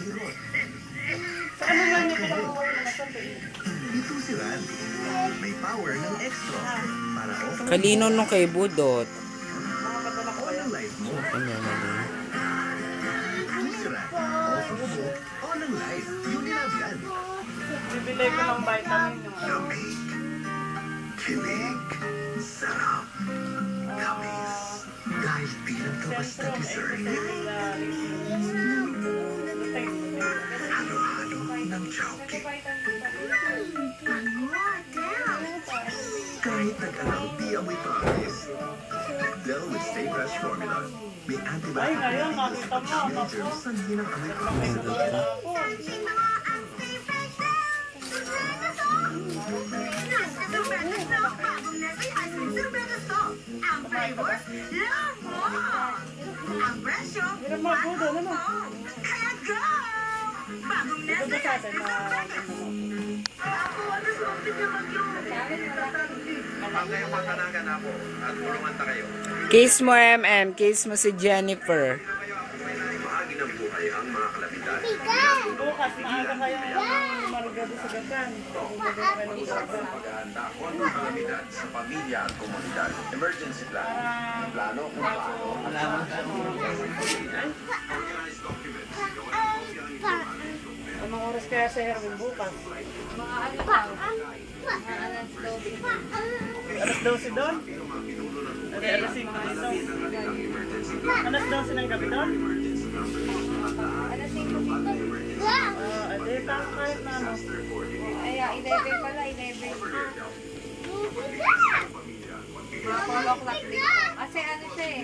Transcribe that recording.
kirot. Sa ano nga niyo pinag-uwi na masabi? Ito si Ran. May power ng extra. Para off Kalino nung kay Budot. Makakadala ko on kayo. ang life mo. Ano na din? Ito si Ran. Off ang mo. On ang life. Unilab yan. Bibili ko ng vitamin yung ano. Lamig. Kilig. Sarap. Tamis. Dahil di lang to basta dessert. Halo-halo ng chowking. Kahit nag-araw, di amoy promise. Del with Stay Fresh Formula. May Ay, ngayon, antibacterial nakita mo, at germs sa hinang amoy promise. Ang flavor, love mo! Ang presyo, Pero magudo naman. kaya go! Bagong Ito ba sa atin na... Ako, ano sa mga pinamagyo? Ang kayong pagkanagan na po at tulungan ta kayo. Case mo, MM. Case mo si Jennifer. Bahagi ng buhay ang mga kalapitan. Bukas, maaga kayong marigado sa gagan. Marigado kayo ng gagan. Paghahanda ko ang mga kalapitan sa pamilya at komunidad. Emergency plan. Plano kung paano. Anong oras kaya sa Herwin bukas? Alas 12 doon? Alas 5 dito? Alas 12 ng gabi doon? Ade, kahit na ano. Ay, 11 pala, 11. 4 o'clock dito. Kasi ano siya eh.